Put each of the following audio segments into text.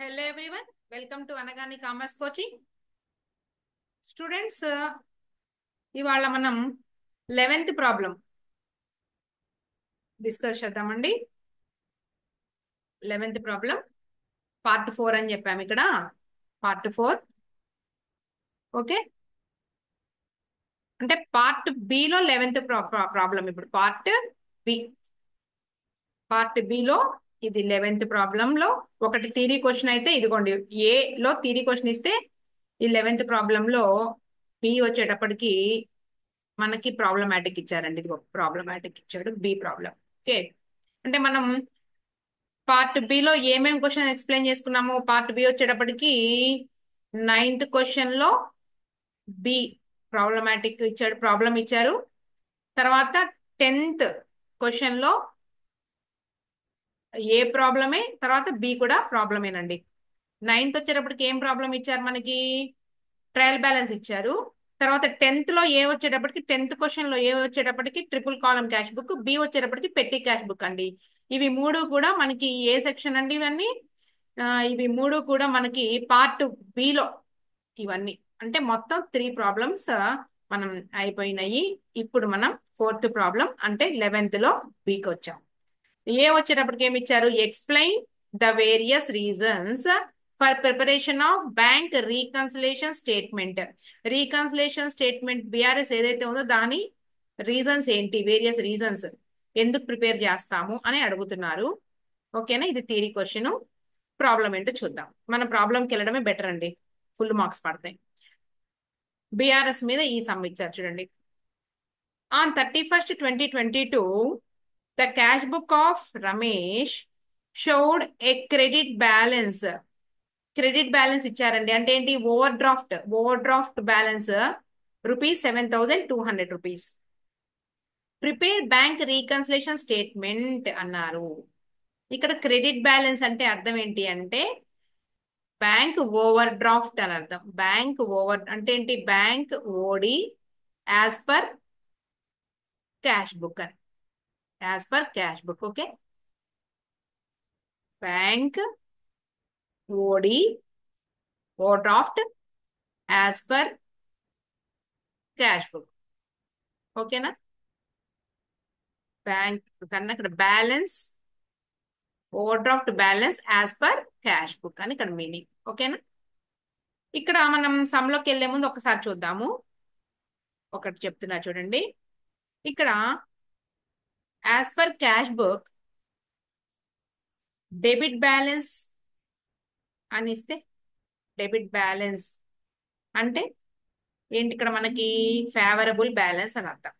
Hello everyone, welcome to Anagani Commerce Coaching. Students, ఇవాళ మనం 11th problem discuss చేద్దామండి. 11th problem part 4 అని చెప్పాము ఇక్కడ. పార్ట్ 4. ఓకే, అంటే పార్ట్ బి లో 11th ప్రాబ్లం. ఇప్పుడు పార్ట్ బి లో ఇది 11th ప్రాబ్లం లో ఒకటి థియరీ క్వశ్చన్ అయితే ఇదిగోండి. ఏ లో థియరీ క్వశ్చన్ ఇస్తే ఈ 11th ప్రాబ్లం లో బి వచ్చేటప్పటికి మనకి ప్రాబ్లమాటిక్ ఇచ్చారండి. ఇదిగో ప్రాబ్లమాటిక్ ఇచ్చాడు, బి ప్రాబ్లం. ఓకే, అంటే మనం పార్ట్ బి లో ఏమేమి క్వశ్చన్ ఎక్స్ప్లెయిన్ చేసుకున్నాము. పార్ట్ బి వచ్చేటప్పటికి 9th క్వశ్చన్ లో బి ప్రాబ్లమాటిక్ ఇచ్చాడు, ప్రాబ్లం ఇచ్చారు. తర్వాత 10th క్వశ్చన్ లో ఏ ప్రాబ్లమే, తర్వాత బి కూడా ప్రాబ్లమేనండి. 9th వచ్చేటప్పటికి ఏం ప్రాబ్లం ఇచ్చారు మనకి, ట్రయల్ బ్యాలెన్స్ ఇచ్చారు. తర్వాత 10th లో ఏ వచ్చేటప్పటికి, 10th క్వశ్చన్ లో ఏ వచ్చేటప్పటికి triple column cash book, B వచ్చేటప్పటికి పెట్టి క్యాష్ బుక్ అండి. ఇవి మూడు కూడా మనకి ఏ సెక్షన్ అండి ఇవన్నీ. ఇవి మూడు కూడా మనకి పార్ట్ బిలో ఇవన్నీ. అంటే మొత్తం 3 ప్రాబ్లమ్స్ మనం అయిపోయినాయి. ఇప్పుడు మనం 4th ప్రాబ్లం అంటే 11th లో బికి వచ్చాం. ఏ వచ్చేటప్పటికి ఏమి ఇచ్చారు, explain the various reasons for preparation of bank reconciliation statement. Reconciliation statement BRS ఏదైతే ఉందో దాని రీజన్స్ ఏంటి, వేరియస్ రీజన్స్ ఎందుకు ప్రిపేర్ చేస్తాము అని అడుగుతున్నారు. ఓకేనా, ఇది థియరీ క్వశ్చన్. ప్రాబ్లం ఏంటో చూద్దాం. మన ప్రాబ్లంకి వెళ్ళడమే బెటర్ అండి, ఫుల్ మార్క్స్ పడతాయి. బిఆర్ఎస్ మీద ఈ సమ్ ఇచ్చారు చూడండి. On 31st 2022 the cash book of Ramesh showed a credit balance. Credit balance ఇచ్చారండి. అంటే ఏంటి, over draft balance ₹7,200. Prepare bank reconciliation statement అన్నారు. ఇక్కడ క్రెడిట్ బ్యాలెన్స్ అంటే అర్థం ఏంటి అంటే బ్యాంక్ ఓవర్ డ్రాఫ్ట్ అని అర్థం. బ్యాంక్ ఓవర్ అంటే ఏంటి, bank OD as per cash book అని, as per cash book. Okay, bank OD overdraft as per cash book. ఓకేనా, బ్యాంక్ కన్నా ఇక్కడ balance, overdraft balance as per cash book అని ఇక్కడ మీనింగ్. ఓకేనా, ఇక్కడ మనం సమ్లోకి వెళ్లే ముందు ఒకసారి చూద్దాము. ఒకటి చెప్తున్నా చూడండి. ఇక్కడ as per cash book debit balance అని ఇస్తే, డెబిట్ బ్యాలెన్స్ అంటే ఏంటి, ఇక్కడ మనకి ఫేవరబుల్ బ్యాలెన్స్ అని అర్థం.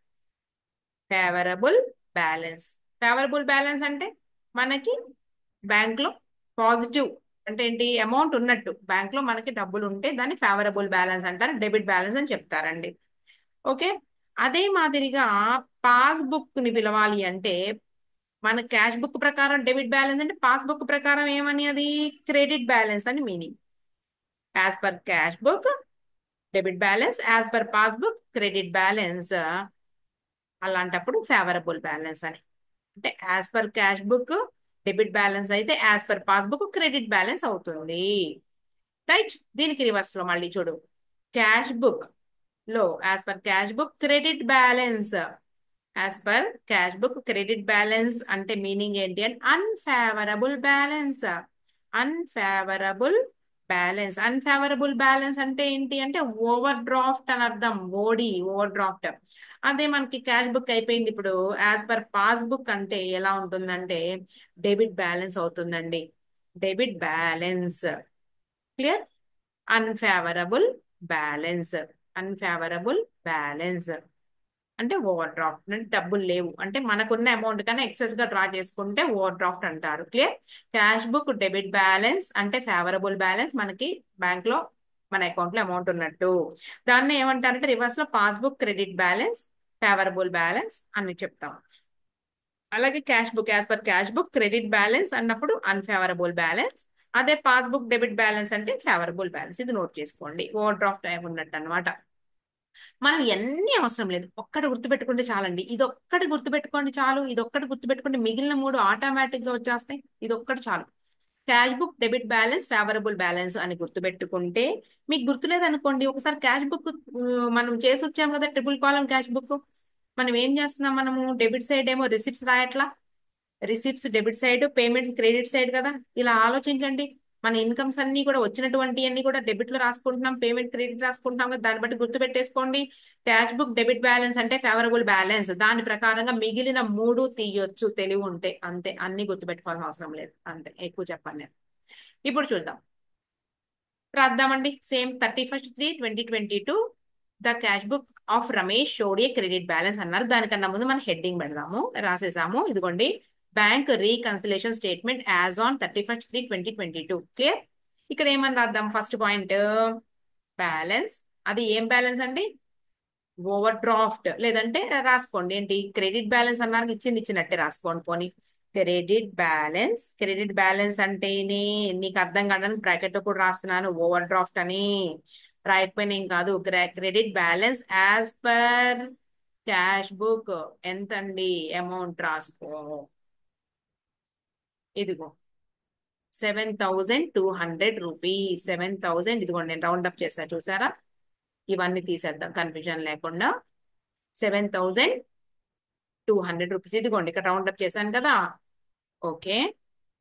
ఫేవరబుల్ బ్యాలెన్స్, ఫేవరబుల్ బ్యాలెన్స్ అంటే మనకి బ్యాంక్ లో పాజిటివ్ అంటే ఏంటి, అమౌంట్ ఉన్నట్టు బ్యాంక్ లో మనకి డబ్బులు ఉంటే దాన్ని ఫేవరబుల్ బ్యాలెన్స్ అంటారు, డెబిట్ బ్యాలెన్స్ అని చెప్తారండి. ఓకే, అదే మాదిరిగా పాస్బుక్ ని పిలవాలి అంటే మన క్యాష్ బుక్ ప్రకారం డెబిట్ బ్యాలెన్స్ అంటే పాస్బుక్ ప్రకారం ఏమని, అది క్రెడిట్ బ్యాలెన్స్ అని meaning. As per cash book debit balance, as per passbook credit balance. అలాంటప్పుడు ఫేవరబుల్ బ్యాలెన్స్ అని. అంటే as per cash book debit balance అయితే as per passbook credit balance అవుతుంది. రైట్, దీనికి రివర్స్ లో మళ్ళీ చూడు. క్యాష్ బుక్ లో as per cash book credit balance, as per cash book credit balance అంటే మీనింగ్ ఏంటి అంటే unfavourable balance. Unfavourable balance, unfavourable balance అంటే ఏంటి అంటే ఓవర్ డ్రాఫ్ట్ అని అర్థం. Over draft. అదే మనకి క్యాష్ బుక్ అయిపోయింది. ఇప్పుడు యాజ్ పర్ పాస్బుక్ అంటే ఎలా ఉంటుందంటే డెబిట్ బ్యాలెన్స్ అవుతుందండి, debit balance. Clear, unfavourable balance, unfavourable balance అంటే ఓవర్ డ్రాఫ్ట్ అంటే డబ్బులు లేవు అంటే మనకున్న అమౌంట్ కన్నా ఎక్సెస్ గా డ్రా చేసుకుంటే ఓవర్ డ్రాఫ్ట్ అంటారు. Clear, cash book debit balance అంటే ఫేవరబుల్ బ్యాలెన్స్, మనకి బ్యాంక్ లో మన అకౌంట్ లో అమౌంట్ ఉన్నట్టు. దాన్ని ఏమంటారంటే రివర్స్ లో passbook credit balance, favourable balance అని చెప్తాం. అలాగే cash book as per cash book credit balance అన్నప్పుడు అన్ఫేవరబుల్ బ్యాలెన్స్. అదే పాస్బుక్ డెబిట్ బ్యాలెన్స్ అంటే ఫేవరబుల్ బ్యాలెన్స్. ఇది నోట్ చేసుకోండి, ఓవర్ డ్రాఫ్ట్ ఉన్నట్టు అనమాట. మనం ఎన్ని అవసరం లేదు, ఒక్కటి గుర్తుపెట్టుకుంటే చాలండి. ఇది ఒక్కటి గుర్తుపెట్టుకోండి చాలు, ఇది ఒక్కటి గుర్తుపెట్టుకుంటే మిగిలిన 3 ఆటోమేటిక్ గా వచ్చేస్తాయి. ఇది ఒక్కటి చాలు. Cash book debit balance favourable balance అని గుర్తుపెట్టుకుంటే, మీకు గుర్తులేదనుకోండి ఒకసారి క్యాష్ బుక్ మనం చేసి వచ్చాం కదా ట్రిపుల్ కాలం క్యాష్ బుక్. మనం ఏం చేస్తున్నాం, మనము డెబిట్ సైడ్ ఏమో రిసిప్ట్స్ రాయట్లా, receipts debit side, payments credit side కదా. ఇలా ఆలోచించండి. మన ఇన్కమ్స్ అన్ని కూడా వచ్చినటువంటి అన్ని కూడా డెబిట్ లో రాసుకుంటున్నాం, పేమెంట్ క్రెడిట్ రాసుకుంటున్నాం కదా. దాన్ని బట్టి గుర్తు పెట్టేసుకోండి. క్యాష్ బుక్ డెబిట్ బ్యాలెన్స్ అంటే ఫేవరబుల్ బ్యాలెన్స్. దాని ప్రకారంగా మిగిలిన మూడు తీయొచ్చు తెలివి ఉంటే, అంతే. అన్ని గుర్తుపెట్టుకోవాల్సిన అవసరం లేదు, అంతే. ఎక్కువ చెప్పాను నేను. ఇప్పుడు చూద్దాం, రాద్దామండి. Same 31/3/2022 the cash book of Ramesh showed a credit balance అన్నారు. దానికన్నా ముందు మనం హెడ్డింగ్ పెడదాము. రాసేసాము, ఇదిగోండి. Bank reconciliation statement as on 31/3/2022. Clear. ఇక్కడ ఏమని రాద్దాం, ఫస్ట్ పాయింట్ బ్యాలెన్స్. అది ఏం బ్యాలెన్స్ అండి? Over draft. లేదంటే రాసుకోండి, ఏంటి క్రెడిట్ బ్యాలెన్స్ అన్నారు, ఇచ్చింది ఇచ్చినట్టే రాసుకోండి పోనీ. Credit balance. క్రెడిట్ బ్యాలెన్స్ అంటేనే నీకు అర్థం కావడానికి బ్రాకెట్ లో కూడా రాస్తున్నాను ఓవర్ డ్రాఫ్ట్ అని. రాయకపోయినా ఏం కాదు. Credit balance as per cash book ఎంతండి అమౌంట్ రాసుకో. ఇదిగో 7,200 రూపీస్. 7,000. ఇదిగోండి నేను రౌండ్ అప్ చేస్తా, చూసారా? ఇవన్నీ తీసేద్దాం కన్ఫ్యూజన్ లేకుండా. 7,200 రూపీస్. ఇదిగోండి ఇక్కడ రౌండ్ అప్ చేశాను కదా. ఓకే.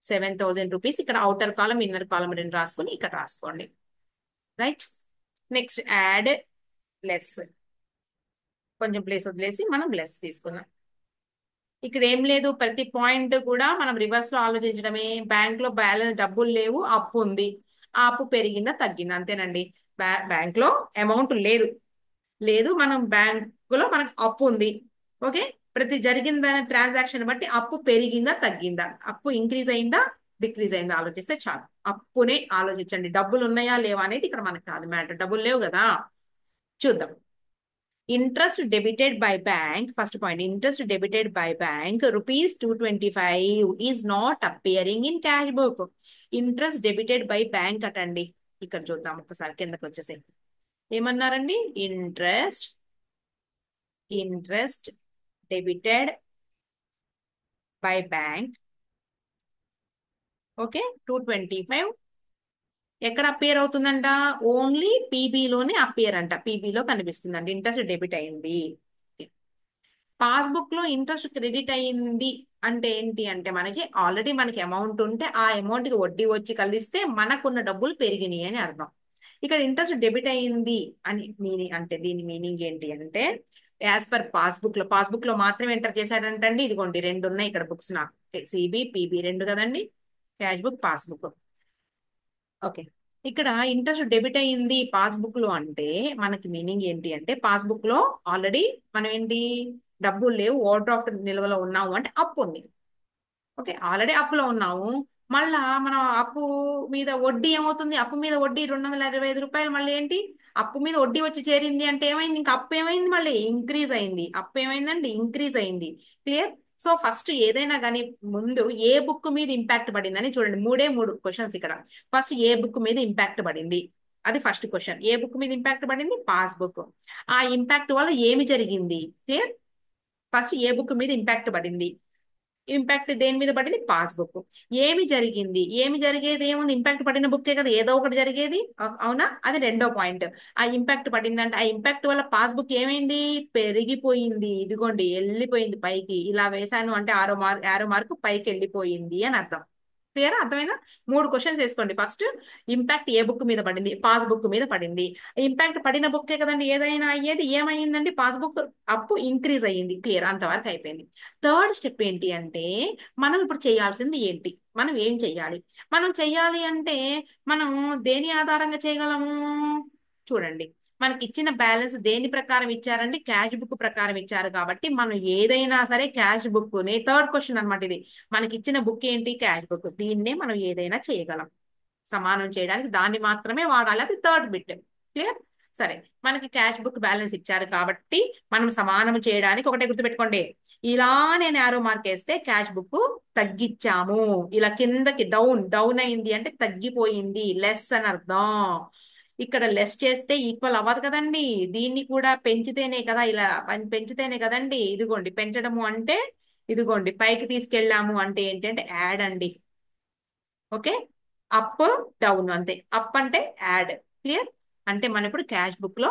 7,000 రూపీస్. ఇక్కడ అవుటర్ కాలం ఇన్నర్ కాలం రెండు రాసుకొని ఇక్కడ రాసుకోండి. రైట్. Next add less. కొంచెం ప్లేస్ వదిలేసి మనం లెస్ తీసుకుందాం. ఇక్కడ ఏం లేదు, ప్రతి పాయింట్ కూడా మనం రివర్స్ లో ఆలోచించడమే. బ్యాంక్ లో బ్యాలెన్స్ డబ్బులు లేవు, అప్పు ఉంది. ఆ అప్పు పెరిగిందా తగ్గిందా, అంతేనండి. బ్యాంక్ లో అమౌంట్ లేదు, లేదు. మనం బ్యాంకులో మనకు అప్పు ఉంది. ఓకే. ప్రతి జరిగిన దాని ట్రాన్సాక్షన్ బట్టి అప్పు పెరిగిందా తగ్గిందా, అప్పు ఇంక్రీజ్ అయిందా డిక్రీజ్ అయిందా ఆలోచిస్తే చాలు. అప్పునే ఆలోచించండి. డబ్బులు ఉన్నాయా లేవా అనేది ఇక్కడ మనకు కాదు మ్యాటర్. డబ్బులు లేవు కదా. చూద్దాం. Interest debited by bank. First point, interest debited by bank ₹225 is not appearing in cash book. Interest debited by bank అటండి. ఇక్కడ చూద్దాం ఒకసారి, కిందకి వచ్చేసి ఏమన్నారండి. Interest debited by bank. Okay. 225 ఎక్కడ అపియర్ అవుతుందంట? ఓన్లీ పీబీలోనే అపియర్ అంట. పీబీలో కనిపిస్తుందండి ఇంట్రెస్ట్ డెబిట్ అయింది. పాస్బుక్ లో ఇంట్రెస్ట్ క్రెడిట్ అయింది అంటే ఏంటి అంటే, మనకి ఆల్రెడీ మనకి అమౌంట్ ఉంటే ఆ అమౌంట్ కి వడ్డీ వచ్చి కలిస్తే మనకున్న డబ్బులు పెరిగినాయి అని అర్థం. ఇక్కడ ఇంట్రెస్ట్ డెబిట్ అయింది అని మీనింగ్ అంటే, దీని మీనింగ్ ఏంటి అంటే, యాజ్ పర్ పాస్బుక్ లో మాత్రమే ఎంటర్ చేశాడంటండి. ఇదిగోండి రెండు ఉన్నాయి ఇక్కడ బుక్స్ నాకు, సిబి పిబి రెండు కదండి. Cash book, passbook. ఓకే. ఇక్కడ ఇంట్రెస్ట్ డెబిట్ అయింది పాస్బుక్ లో అంటే మనకి మీనింగ్ ఏంటి అంటే, పాస్బుక్ లో ఆల్రెడీ మనం ఏంటి, డబ్బులు లేవు, ఓవర్ డ్రాఫ్ట్ నిల్వలో ఉన్నాము అంటే అప్పు ఉంది. ఓకే. ఆల్రెడీ అప్పులో ఉన్నాము. మళ్ళా మనం అప్పు మీద వడ్డీ ఏమవుతుంది, అప్పు మీద వడ్డీ ₹225. మళ్ళీ ఏంటి, అప్పు మీద వడ్డీ వచ్చి చేరింది అంటే ఏమైంది, ఇంకా అప్పు ఏమైంది, మళ్ళీ ఇంక్రీజ్ అయింది. అప్పు ఏమైందండి, ఇంక్రీజ్ అయింది. క్లియర్. సో ఫస్ట్ ఏదైనా కానీ ముందు ఏ బుక్ మీద ఇంపాక్ట్ పడిందని చూడండి. మూడే మూడు క్వశ్చన్స్ ఇక్కడ. ఫస్ట్ ఏ బుక్ మీద ఇంపాక్ట్ పడింది, అది ఫస్ట్ క్వశ్చన్. ఏ బుక్ మీద ఇంపాక్ట్ పడింది? పాస్బుక్. ఆ ఇంపాక్ట్ వల్ల ఏమి జరిగింది? క్లియర్. ఫస్ట్ ఏ బుక్ మీద ఇంపాక్ట్ పడింది, ఇంపాక్ట్ దేని మీద పడింది? పాస్బుక్. ఏమి జరిగింది, ఏమి జరిగేది ఏముంది, ఇంపాక్ట్ పడిన బుక్కే కదా ఏదో ఒకటి జరిగేది, అవునా? అది రెండో పాయింట్. ఆ ఇంపాక్ట్ పడిందంటే ఆ ఇంపాక్ట్ వల్ల పాస్బుక్ ఏమైంది, పెరిగిపోయింది. ఇదిగోండి వెళ్ళిపోయింది పైకి. ఇలా వేసాను అంటే ఆరో మార్కు పైకి వెళ్ళిపోయింది అని అర్థం. క్లియర్. అర్థమైనా? మూడు క్వశ్చన్స్ వేసుకోండి. ఫస్ట్ ఇంపాక్ట్ ఏ బుక్ మీద పడింది, పాస్ బుక్ మీద పడింది. ఇంపాక్ట్ పడిన బుక్కే కదండి ఏదైనా అయ్యేది. ఏమైందండి, పాస్బుక్ అప్పు ఇంక్రీజ్ అయ్యింది. క్లియర్. అంతవరకు అయిపోయింది. థర్డ్ స్టెప్ ఏంటి అంటే, మనం ఇప్పుడు చేయాల్సింది ఏంటి, మనం ఏం చెయ్యాలి? మనం చెయ్యాలి అంటే మనం దేని ఆధారంగా చేయగలము? చూడండి, మనకి ఇచ్చిన బ్యాలెన్స్ దేని ప్రకారం ఇచ్చారండి? క్యాష్ బుక్ ప్రకారం ఇచ్చారు. కాబట్టి మనం ఏదైనా సరే క్యాష్ బుక్ నే, థర్డ్ క్వశ్చన్ అనమాట ఇది. మనకి ఇచ్చిన బుక్ ఏంటి? Cash book. దీన్నే మనం ఏదైనా చేయగలం. సమానం చేయడానికి దాన్ని మాత్రమే వాడాలి. అది థర్డ్ బిట్. క్లియర్. సరే, మనకి క్యాష్ బుక్ బ్యాలెన్స్ ఇచ్చారు కాబట్టి మనం సమానం చేయడానికి ఒకటే గుర్తుపెట్టుకోండి. ఇలా నేను యారో మార్క్ వేస్తే క్యాష్ బుక్ తగ్గించాము. ఇలా కిందకి డౌన్ డౌన్ అయింది అంటే తగ్గిపోయింది, లెస్ అని అర్థం. ఇక్కడ లెస్ చేస్తే ఈక్వల్ అవ్వదు కదండి. దీన్ని కూడా పెంచితేనే కదా, ఇలా పెంచితేనే కదండి. ఇదిగోండి పెంచడము అంటే, ఇదిగోండి పైకి తీసుకెళ్ళాము అంటే ఏంటంటే యాడ్ అండి. ఓకే, అప్ డౌన్ అంతే. అప్ అంటే యాడ్. క్లియర్? అంటే మనం ఇప్పుడు క్యాష్ బుక్ లో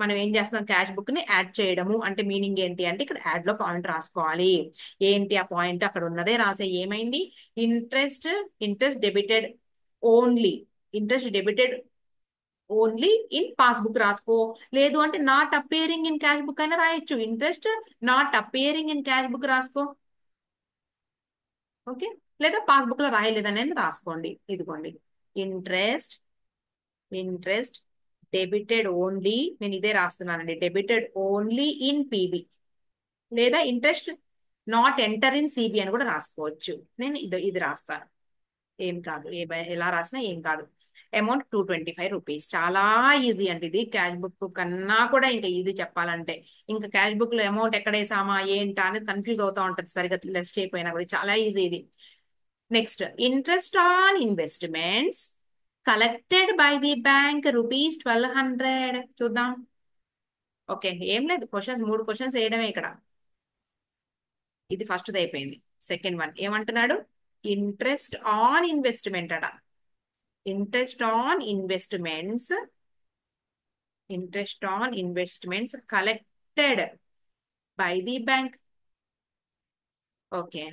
మనం ఏం చేస్తున్నాం, క్యాష్ బుక్ ని యాడ్ చేయడము అంటే మీనింగ్ ఏంటి అంటే ఇక్కడ యాడ్ లో పాయింట్ రాసుకోవాలి. ఏంటి ఆ పాయింట్? అక్కడ ఉన్నదే రాసే. ఏమైంది? Interest, interest debited only, interest debited only in passbook రాసుకో. లేదు అంటే not appearing in cash book అయినా రాయొచ్చు. Interest not appearing in cash book రాసుకో. ఓకే, లేదా పాస్బుక్ లో రాయలేదని రాసుకోండి. ఇదిగోండి, ఇంట్రెస్ట్, ఇంట్రెస్ట్ డెబిటెడ్ ఓన్లీ, నేను ఇదే రాస్తున్నానండి, డెబిటెడ్ ఓన్లీ ఇన్ పీబీ, లేదా interest not enter in CB అని కూడా రాసుకోవచ్చు. నేను ఇది రాస్తాను. ఏం కాదు, ఎలా రాసినా ఏం కాదు. Amount 225 rupees. చాలా ఈజీ అండి ఇది. క్యాష్ బుక్ కన్నా కూడా ఇంకా ఈజీ చెప్పాలంటే. ఇంకా క్యాష్ బుక్ లో అమౌంట్ ఎక్కడ వేసామా ఏంటా అనేది కన్ఫ్యూజ్ అవుతా ఉంటది సరిగా లెస్ చేయకపోయినా కూడా. చాలా ఈజీ ఇది. Next, interest on investments collected by the bank rupees 1200. చూద్దాం. ఓకే, ఏం లేదు, క్వశ్చన్స్ 3 క్వశ్చన్స్ వేయడమే ఇక్కడ. ఇది ఫస్ట్ది అయిపోయింది. సెకండ్ వన్ ఏమంటున్నాడు? ఇంట్రెస్ట్ ఆన్ ఇన్వెస్ట్మెంట్ అట. Interest on investments, interest on investments collected by the bank. Okay,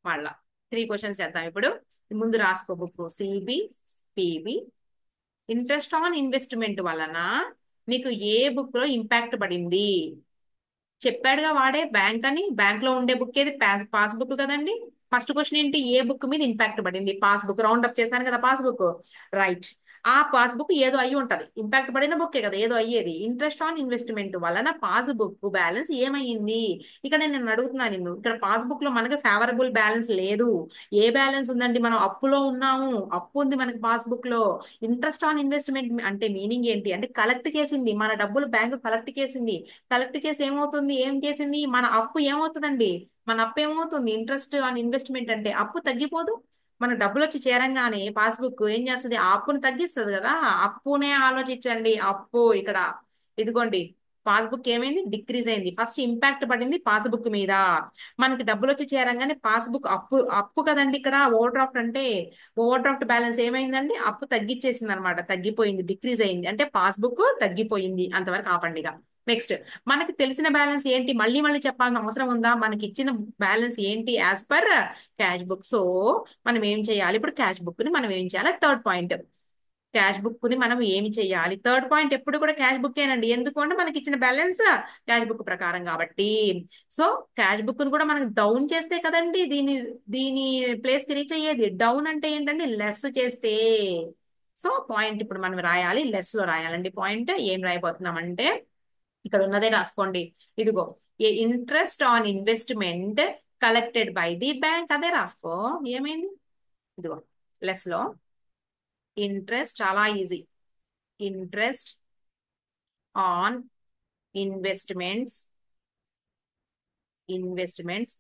మళ్ళా 3 క్వశ్చన్స్ చేద్దాం ఇప్పుడు. ముందు రాసుకో book. CB, PB. Interest on investment వలన నీకు ఏ బుక్ లో ఇంపాక్ట్ పడింది చెప్పాడుగా వాడే. బ్యాంక్ అని. బ్యాంక్ లో ఉండే బుక్ ఏది? పాస్బుక్ కదండి. ఫస్ట్ క్వశ్చన్ ఏంటి? ఏ బుక్ మీద ఇంపాక్ట్ పడింది? పాస్బుక్. రౌండ్ అప్ చేశాను కదా పాస్బుక్. రైట్. ఆ పాస్బుక్ ఏదో అయ్యి ఉంటది. ఇంపాక్ట్ పడిన బుక్కే కదా ఏదో అయ్యేది. ఇంట్రెస్ట్ ఆన్ ఇన్వెస్ట్మెంట్ వలన పాస్బుక్ బ్యాలెన్స్ ఏమైంది? ఇక్కడ నేను అడుగుతున్నాను నిన్ను, ఇక్కడ పాస్బుక్ లో మనకి ఫేవరబుల్ బ్యాలెన్స్ లేదు. ఏ బ్యాలెన్స్ ఉందండి? మనం అప్పులో ఉన్నాము. అప్పు ఉంది మనకి పాస్బుక్ లో. ఇంట్రెస్ట్ ఆన్ ఇన్వెస్ట్మెంట్ అంటే మీనింగ్ ఏంటి అంటే కలెక్ట్ చేసింది మన డబ్బులు. బ్యాంకు కలెక్ట్ చేసింది. కలెక్ట్ చేసి ఏమవుతుంది? ఏం చేసింది? మన అప్పు ఏమవుతుందండి? మన అప్పు ఏమవుతుంది? ఇంట్రెస్ట్ ఆన్ ఇన్వెస్ట్మెంట్ అంటే అప్పు తగ్గిపోదు. మన డబ్బులు వచ్చి చేరంగానే పాస్బుక్ ఏం చేస్తుంది? ఆ అప్పును తగ్గిస్తుంది కదా. అప్పునే ఆలోచించండి. అప్పు ఇక్కడ ఇదిగోండి, పాస్బుక్ ఏమైంది? డిక్రీజ్ అయింది. ఫస్ట్ ఇంపాక్ట్ పడింది పాస్బుక్ మీద. మనకి డబ్బులు వచ్చి చేరంగానే పాస్బుక్ అప్పు, అప్పు కదండి ఇక్కడ ఓవర్ డ్రాఫ్ట్ అంటే. ఓవర్ డ్రాఫ్ట్ బ్యాలెన్స్ ఏమైందండి? అప్పు తగ్గించేసింది అనమాట. తగ్గిపోయింది, డిక్రీజ్ అయింది అంటే పాస్బుక్ తగ్గిపోయింది. అంతవరకు ఆపండి ఇక. నెక్స్ట్, మనకి తెలిసిన బ్యాలెన్స్ ఏంటి? మళ్ళీ మళ్ళీ చెప్పాల్సిన అవసరం ఉందా? మనకి ఇచ్చిన బ్యాలెన్స్ ఏంటి? As per cash book. So మనం ఏం చేయాలి ఇప్పుడు? క్యాష్ బుక్ ని మనం ఏం చేయాలి? థర్డ్ పాయింట్, క్యాష్ బుక్ ని మనం ఏమి చేయాలి? థర్డ్ పాయింట్ ఎప్పుడు కూడా క్యాష్ బుక్ ఏనండి. ఎందుకు అంటే మనకి ఇచ్చిన బ్యాలెన్స్ క్యాష్ బుక్ ప్రకారం కాబట్టి. సో క్యాష్ బుక్ ని కూడా మనం డౌన్ చేస్తే కదండి దీని దీని ప్లేస్ కి రీచ్ అయ్యేది. డౌన్ అంటే ఏంటంటే లెస్ చేస్తే. సో పాయింట్ ఇప్పుడు మనం రాయాలి, లెస్ లో రాయాలండి. పాయింట్ ఏం రాయబోతున్నామంటే ఇక్కడ ఉన్నదే రాసుకోండి. ఇదిగో, a interest on investment collected by the bank, అదే రాసుకో. ఏమైంది? ఇదిగో, లెస్ లో ఇంట్రెస్ట్. చాలా easy. Interest on investments, investments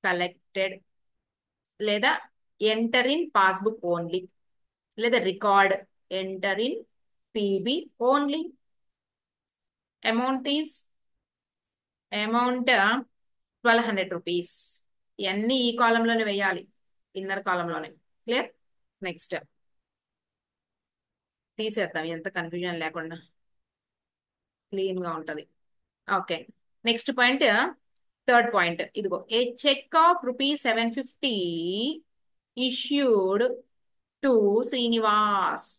collected, లేదా ఎంటర్ ఇన్ పాస్బుక్ ఓన్లీ, లేదా record enter in PB only. Amount is amount 1200 rupees. ఇవన్నీ ఈ కాలంలోనే వేయాలి, ఇన్నర్ కాలంలోనే. క్లియర్? నెక్స్ట్ తీసేద్దాం ఎంత కన్ఫ్యూజన్ లేకుండా, క్లీన్ గా ఉంటది. Okay, next point, third point. ఇదిగో, a cheque of rupees 750 issued to Srinivas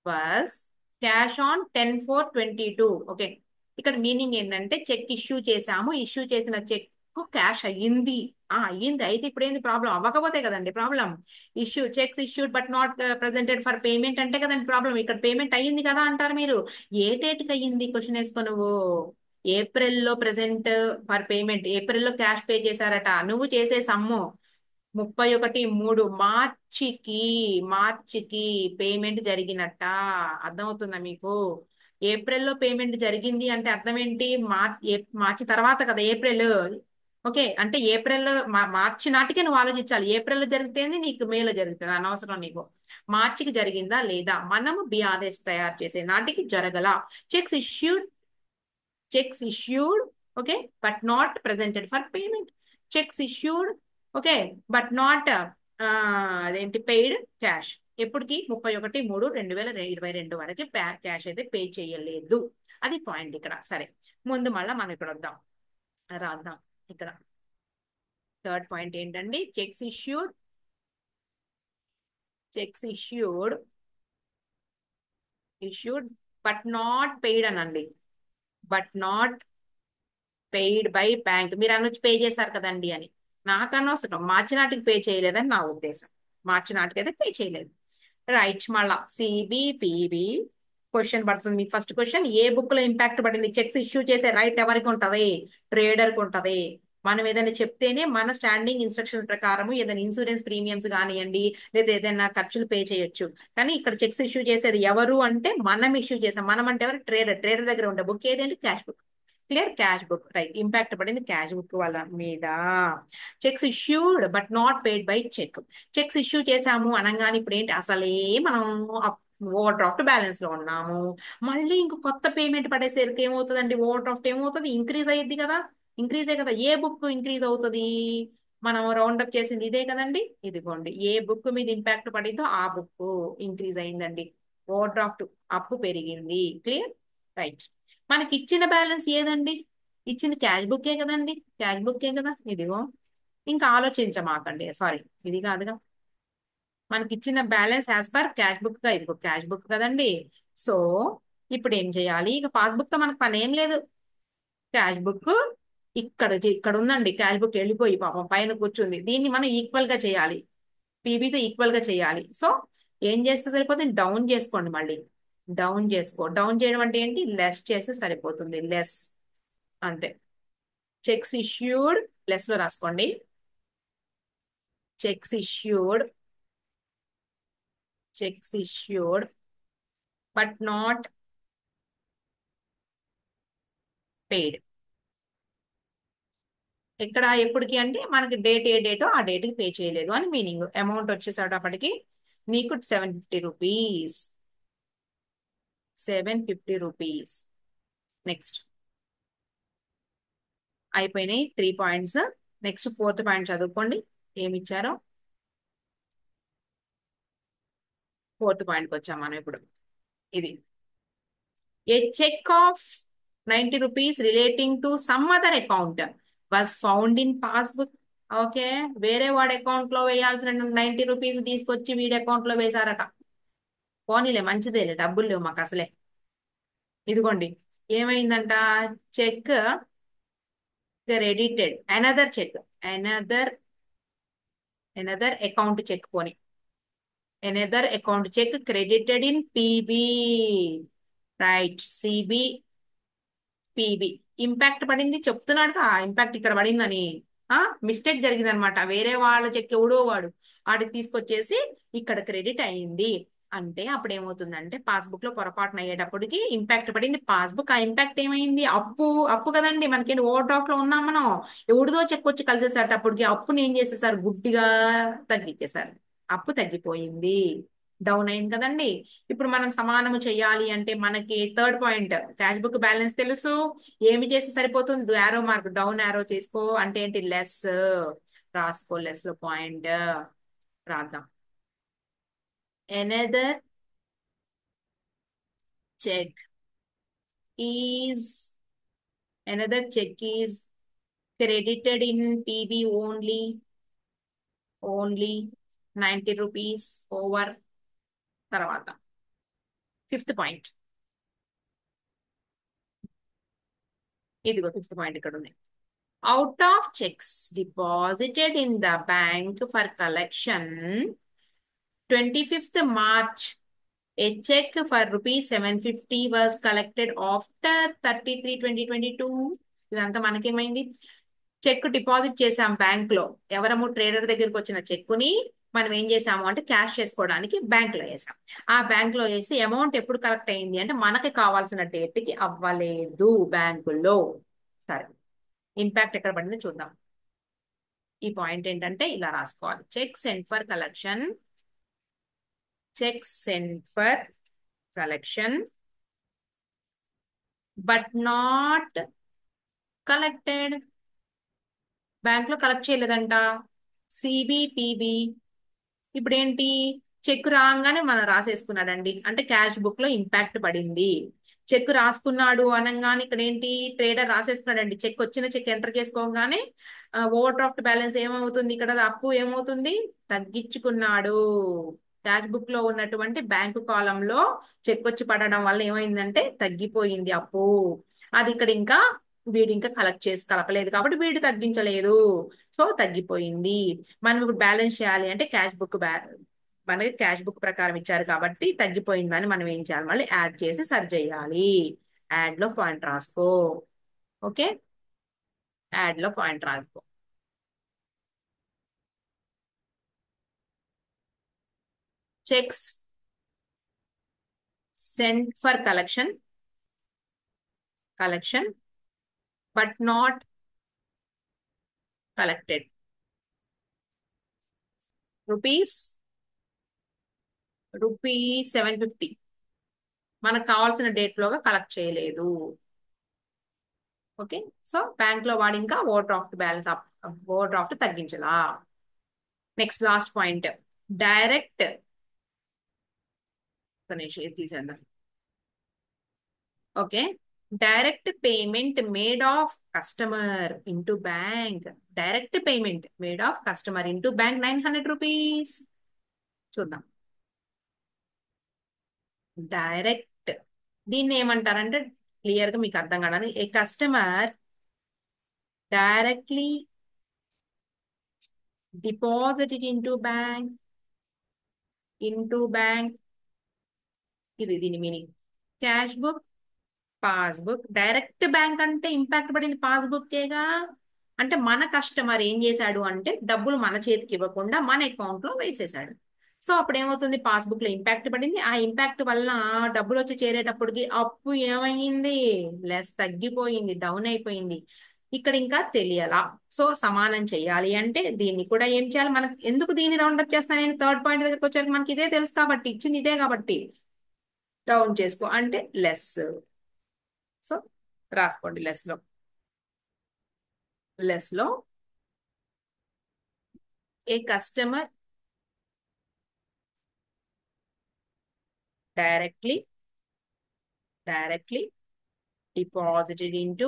was cash on 10/4/22. Okay, ఇక్కడ మీనింగ్ ఏంటంటే చెక్ ఇష్యూ చేసాము, ఇష్యూ చేసిన చెక్ క్యాష్ అయ్యింది. అయ్యింది. అయితే ఇప్పుడు ఏంది ప్రాబ్లం? అవ్వకపోతే కదండి problem. Cheques issued but not presented for payment అంటే కదండి ప్రాబ్లం. ఇక్కడ పేమెంట్ అయ్యింది కదా అంటారు మీరు. ఏ డేట్ కి అయ్యింది క్వశ్చన్ వేసుకో నువ్వు. ఏప్రిల్లో ప్రెజెంట్ ఫర్ పేమెంట్. ఏప్రిల్లో క్యాష్ పే చేశారట. నువ్వు చేసే సమ్ము 31/3 మార్చికి, మార్చికి పేమెంట్ జరిగినట్ట. అర్థమవుతుందా మీకు? ఏప్రిల్లో పేమెంట్ జరిగింది అంటే అర్థం ఏంటి? మార్చి తర్వాత కదా ఏప్రిల్. ఓకే, అంటే ఏప్రిల్లో మార్చి నాటికే నువ్వు ఆలోచించాలి. ఏప్రిల్లో జరిగితేనే నీకు మేలో జరుగుతుంది. అనవసరం నీకు. మార్చికి జరిగిందా లేదా? మనము బిఆర్ఎస్ తయారు చేసే నాటికి జరగల. Checks issued, checks issued, okay, but not presented for payment. Checks issued, okay, but not అదేంటి పెయిడ్ క్యాష్ ఎప్పటికి 31/3/2022 వరకు క్యాష్ అయితే పే చేయలేదు. అది పాయింట్ ఇక్కడ. సరే, ముందు మళ్ళీ మనం ఇక్కడ వద్దాం, రాద్దాం. ఇక్కడ థర్డ్ పాయింట్ ఏంటండి? Cheques issued but not paid అనండి. But not paid by bank. మీరు అనొచ్చు పే చేశారు కదండి అని. నాకు అనవసరం, మార్చి నాటికి పే చేయలేదని నా ఉద్దేశం. మార్చి నాటికి అయితే పే చేయలేదు. రైట్, మళ్ళా సిబిపిబి క్వశ్చన్ పడుతుంది మీకు. ఫస్ట్ క్వశ్చన్, ఏ బుక్ లో ఇంపాక్ట్ పడింది? చెక్స్ ఇష్యూ చేసే రైట్ ఎవరికి ఉంటది? ట్రేడర్ కు ఉంటది. మనం ఏదైనా చెప్తేనే మన స్టాండింగ్ ఇన్స్ట్రక్షన్స్ ప్రకారం ఏదైనా ఇన్సూరెన్స్ ప్రీమియమ్స్ కానివ్వండి, లేదా ఏదైనా ఖర్చులు పే చేయొచ్చు. కానీ ఇక్కడ చెక్స్ ఇష్యూ చేసేది ఎవరు అంటే మనం ఇష్యూ చేసాం. మనం అంటే ఎవరు? ట్రేడర్ దగ్గర ఉండే బుక్ ఏదంటే cash book. Clear, cash book. Right, impact పడింది క్యాష్ బుక్ వాళ్ళ మీద. Checks issued but not paid by cheque. Checks issue చేసాము అనగానే ఇప్పుడు ఏంటి? అసలే మనం ఓవర్ డ్రాఫ్ట్ బ్యాలెన్స్ లో ఉన్నాము. మళ్ళీ ఇంకో కొత్త పేమెంట్ పడేసరికి ఏమవుతుందండి? ఓవర్ డ్రాఫ్ట్ ఏమవుతుంది? ఇంక్రీజ్ అయ్యిద్ది కదా. ఇంక్రీజే కదా. ఏ బుక్ ఇంక్రీజ్ అవుతుంది? మనం రౌండ్ అప్ చేసింది ఇదే కదండి. ఇదిగోండి, ఏ బుక్ మీద ఇంపాక్ట్ పడిందో ఆ బుక్ ఇంక్రీజ్ అయిందండి. ఓవర్ డ్రాఫ్ట్ అప్పు పెరిగింది. క్లియర్. రైట్, మనకి ఇచ్చిన బ్యాలెన్స్ ఏదండి? ఇచ్చింది క్యాష్ బుక్కే కదండి. క్యాష్ బుక్కే కదా. ఇదిగో, ఇంకా ఆలోచించమాకండి. సారీ, ఇది కాదుగా. మనకి ఇచ్చిన balance as per cash book గా, ఇదిగో క్యాష్ బుక్ కదండి. సో ఇప్పుడు ఏం చేయాలి? ఇక పాస్బుక్ తో మనకు పని ఏం లేదు. క్యాష్ బుక్ ఇక్కడ ఉందండి. క్యాష్ బుక్ వెళ్ళిపోయి పాపం పైన కూర్చుంది. దీన్ని మనం ఈక్వల్ గా చేయాలి. పీబీతో ఈక్వల్ గా చేయాలి. సో ఏం చేస్తే సరిపోతుంది? డౌన్ చేసుకోండి. మళ్ళీ డౌన్ చేయడం అంటే ఏంటి? లెస్ చేస్తే సరిపోతుంది. లెస్, అంతే. చెక్స్ ఇష్యూడ్ లెస్ లో రాసుకోండి. Checks issued checks issued but not paid. ఇక్కడ ఎప్పటికి అంటే మనకి డేట్ ఏ డేటో ఆ డేట్ కి పే చేయలేదు అని మీనింగ్. అమౌంట్ వచ్చేసేటప్పటికి నీకు 750 రూపీస్. 750 రూపీస్. నెక్స్ట్ అయిపోయినాయి 3 పాయింట్స్. నెక్స్ట్ ఫోర్త్ పాయింట్ చదువుకోండి ఏమి ఇచ్చారో. ఫోర్త్ పాయింట్కి వచ్చాం మనం ఇప్పుడు. ఇది a cheque of 90 rupees relating to some other account was found in passbook. Okay, వేరే వాడి అకౌంట్ లో వేయాల్సిన 90 రూపీస్ తీసుకొచ్చి వీడి అకౌంట్ లో వేశారట. పోనీలే, మంచిదేలే, డబ్బులు లేవు మాకు అసలే. ఇదిగోండి, ఏమైందంట? Cheque credited, another another account cheque, పోని another account cheque credited in PB. Right, PB impact పడింది. చెప్తున్నాడు ఆ ఇంపాక్ట్ ఇక్కడ పడిందని. మిస్టేక్ జరిగింది అనమాట. వేరే వాళ్ళ చెక్ ఎవడో వాడు వాడికి తీసుకొచ్చేసి ఇక్కడ క్రెడిట్ అయింది అంటే అప్పుడు ఏమవుతుందంటే పాస్బుక్ లో పొరపాటున అయ్యేటప్పటికి ఇంపాక్ట్ పడింది పాస్బుక్. ఆ ఇంపాక్ట్ ఏమైంది? అప్పు కదండి. మనకేంటి? ఓవర్ డ్రాఫ్ట్ లో ఉన్నాం మనం. ఎవడిదో చెక్ వచ్చి కలిసేసేటప్పటికి అప్పుని ఏం చేసేసారు? గుడ్డిగా తగ్గించేశారు. అప్పు తగ్గిపోయింది, డౌన్ అయింది కదండి. ఇప్పుడు మనం సమానము చేయాలి అంటే మనకి third point, cash book balance తెలుసు. ఏమి చేస్తే సరిపోతుంది? యారో మార్క్ డౌన్ యారో చేసుకో. అంటే ఏంటి? లెస్ రాసుకో. లెస్ లో పాయింట్ రాద్దాం. Another cheque is another cheque is credited in PB only 90 rupees over. తర్వాత ఫిఫ్త్ పాయింట్, ఇదిగో ఫిఫ్త్ పాయింట్ ఇక్కడ ఉంది. Out of checks deposited in the bank for collection 25th March, a check for rupees 750 was collected after 33/2022. ఇదంతా మనకేమైంది? Cheque deposit చేసాం bank లో. ఎవరము? Trader దగ్గరికి వచ్చిన చెక్కుని మనం ఏం చేసాము అంటే క్యాష్ చేసుకోవడానికి బ్యాంక్ లో వేసాం. ఆ బ్యాంక్ లో వేసి అమౌంట్ ఎప్పుడు కలెక్ట్ అయింది అంటే మనకి కావాల్సిన డేట్ కి అవ్వలేదు బ్యాంకులో. సరే, ఇంపాక్ట్ ఎక్కడ పడింది చూద్దాం. ఈ పాయింట్ ఏంటంటే ఇలా రాసుకోవాలి. Check send for collection but not collected. Bank లో కలెక్ట్ చేయలేదంట. సిబిపిబి ఇప్పుడు ఏంటి, చెక్ రాగానే మనం రాసేసుకున్నాడండి అంటే క్యాష్ బుక్ లో ఇంపాక్ట్ పడింది. చెక్ రాసుకున్నాడు అనగానే ఇక్కడ ఏంటి, ట్రేడర్ రాసేసుకున్నాడండి. చెక్ వచ్చిన చెక్ ఎంటర్ చేసుకోగానే ఓవర్ డ్రాఫ్ట్ బ్యాలెన్స్ ఏమవుతుంది, ఇక్కడ అప్పు ఏమవుతుంది, తగ్గించుకున్నాడు. క్యాష్ బుక్ లో ఉన్నటువంటి బ్యాంకు కాలంలో చెక్ వచ్చి పడడం వల్ల ఏమైందంటే తగ్గిపోయింది అప్పు. అది ఇక్కడ ఇంకా వీడు ఇంకా కలెక్ట్ చేసి కలపలేదు కాబట్టి వీడు తగ్గించలేదు, సో తగ్గిపోయింది. మనం ఇప్పుడు బ్యాలెన్స్ చేయాలి అంటే క్యాష్ బుక్ మనకి క్యాష్ బుక్ ప్రకారం ఇచ్చారు కాబట్టి తగ్గిపోయిందని మనం ఏం చేయాలి, మళ్ళీ యాడ్ చేసి సరి చేయాలి. యాడ్ లో పాయింట్ రాసుకో. ఓకే, యాడ్ లో పాయింట్ రాసుకో. Cheques sent for collection but not collected rupees rupee 750 మనకు కావాల్సిన డేట్ లోగా కలెక్ట్ చేయలేదు. ఓకే, సో బ్యాంక్ లో వాడి ఇంకా overdraft balance overdraft తగ్గించలా. నెక్స్ట్ లాస్ట్ పాయింట్, డైరెక్ట్ తీసేద్దాం. Okay, direct payment made of customer into bank. Direct payment made of customer into bank 900 rupees. చూద్దాం. డైరెక్ట్, దీన్ని ఏమంటారంటే క్లియర్ గా మీకు అర్థం కావడానికి, a customer directly deposited into bank. ఇది దీని meaning. Cash book, passbook. Direct bank అంటే ఇంపాక్ట్ పడింది పాస్బుక్కేగా. అంటే మన కస్టమర్ ఏం చేశాడు అంటే డబ్బులు మన చేతికి ఇవ్వకుండా మన అకౌంట్ లో వేసేసాడు. సో అప్పుడు ఏమవుతుంది, పాస్బుక్ లో ఇంపాక్ట్ పడింది. ఆ ఇంపాక్ట్ వల్ల డబ్బులు వచ్చి చేరేటప్పటికి అప్పు ఏమైంది, లెస్ తగ్గిపోయింది, డౌన్ అయిపోయింది. ఇక్కడ ఇంకా తెలియాలా. సో సమానం చేయాలి అంటే దీన్ని కూడా ఏం చేయాలి, మనకి ఎందుకు దీన్ని రౌండప్ చేస్తాను నేను, థర్డ్ పాయింట్ దగ్గరికి వచ్చాక మనకి ఇదే తెలుసు కాబట్టి, ఇచ్చింది ఇదే కాబట్టి డౌన్ చేసుకో అంటే లెస్. సో రాసుకోండి, లెస్ లో a customer directly deposited into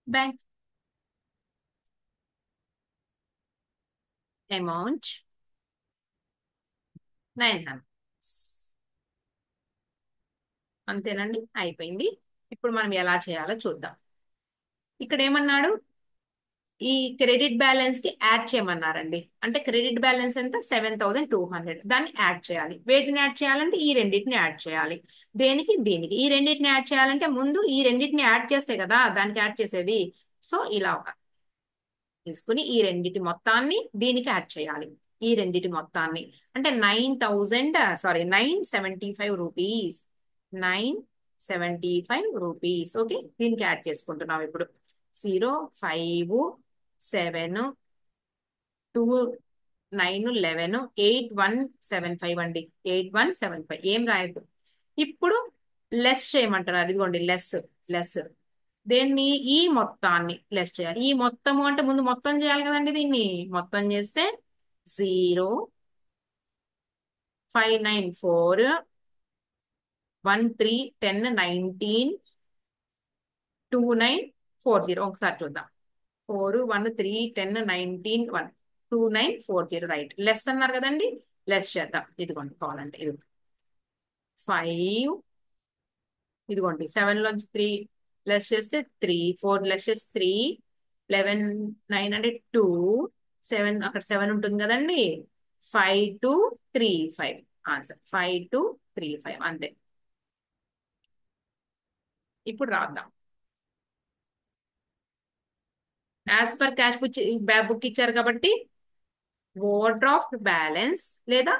bank amount 900. అంతేనండి, అయిపోయింది. ఇప్పుడు మనం ఎలా చేయాలో చూద్దాం. ఇక్కడ ఏమన్నాడు, ఈ క్రెడిట్ బ్యాలెన్స్ కి యాడ్ చేయమన్నారండి. అంటే క్రెడిట్ బ్యాలెన్స్ ఎంత, 7200. దాన్ని యాడ్ చేయాలి. వేటిని యాడ్ చేయాలంటే ఈ రెండింటిని యాడ్ చేయాలి. దేనికి, దీనికి. ఈ రెండింటిని యాడ్ చేయాలంటే ముందు ఈ రెండింటిని యాడ్ చేస్తే కదా దానికి యాడ్ చేసేది. సో ఇలా ఒక తీసుకుని ఈ రెండిటి మొత్తాన్ని దీనికి యాడ్ చేయాలి. ఈ రెండిటి మొత్తాన్ని అంటే 975 రూపీస్. 975 రూపీస్. ఓకే, దీనికి యాడ్ చేసుకుంటున్నాం ఇప్పుడు. 0, 5, 7, 2, 9, 11, 8175 అండి. 8175 ఏం రాయద్దు. ఇప్పుడు లెస్ చేయమంటున్నారు. ఇదిగోండి లెస్. దేన్ని, ఈ మొత్తాన్ని లెస్ చేయాలి. ఈ మొత్తము అంటే ముందు మొత్తం చేయాలి కదండి. దీన్ని మొత్తం చేస్తే 0, 5, 9, 4, 1, 3, 10, 19, 29, 40. ఒకసారి చూద్దాం. 4, 1, 3, 10, 19, 40. రైట్, లెస్ అన్నారు కదండి. లెస్ చేద్దాం. ఇదిగోండి కావాలంటే ఇది 5. ఇదిగోండి 7 లోంచి 3 లెస్ చేస్తే 3, 4 లెస్ చేస్తే 3, 11, 9 అంటే 2, 7 అక్కడ 7 ఉంటుంది కదండి. 5235 ఆన్సర్. 5235 అంతే. ఇప్పుడు రాద్దాం. యాజ్ పర్ క్యాష్ బుక్ ఇచ్చారు కాబట్టి ఓవర్ డ్రాఫ్ట్ బ్యాలెన్స్ లేదా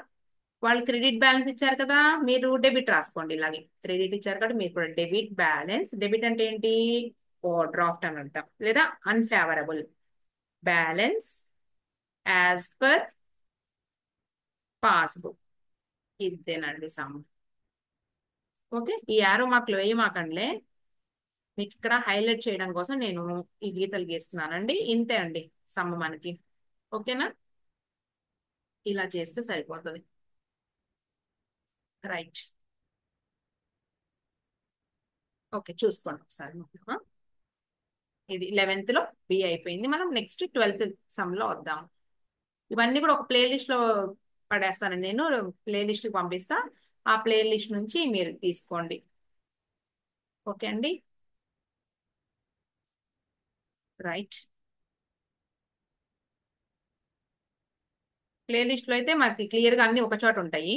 వాళ్ళు క్రెడిట్ బ్యాలెన్స్ ఇచ్చారు కదా, మీరు డెబిట్ రాసుకోండి. ఇలాగే క్రెడిట్ ఇచ్చారు కాబట్టి మీరు కూడా డెబిట్ బ్యాలెన్స్. డెబిట్ అంటే ఏంటి, ఓవర్ డ్రాఫ్ట్ అని అర్థం, లేదా unfavourable balance as per passbook. ఇదేనండి సమ్. ఓకే, ఈ యారో మార్కులు వేయమాకండిలే, మీకు ఇక్కడ హైలైట్ చేయడం కోసం నేను ఈ గీతలు గీస్తున్నానండి. ఇంతే అండి సమ్ మనకి. ఓకేనా. ఇలా చేస్తే సరిపోతుంది. రైట్. ఓకే, చూసుకోండి ఒకసారి మొత్తం. ఇది 11th లో బి అయిపోయింది. మనం నెక్స్ట్ 12th సమ్ లో వద్దాం. ఇవన్నీ కూడా ఒక ప్లేలిస్ట్ లో పడేస్తానండి నేను. ప్లేలిస్ట్ కి పంపిస్తా. ఆ ప్లేలిస్ట్ నుంచి మీరు తీసుకోండి. ఓకే అండి. రైట్. ప్లేలిస్ట్ లో అయితే మనకి క్లియర్ గా అన్ని ఒక చోట ఉంటాయి.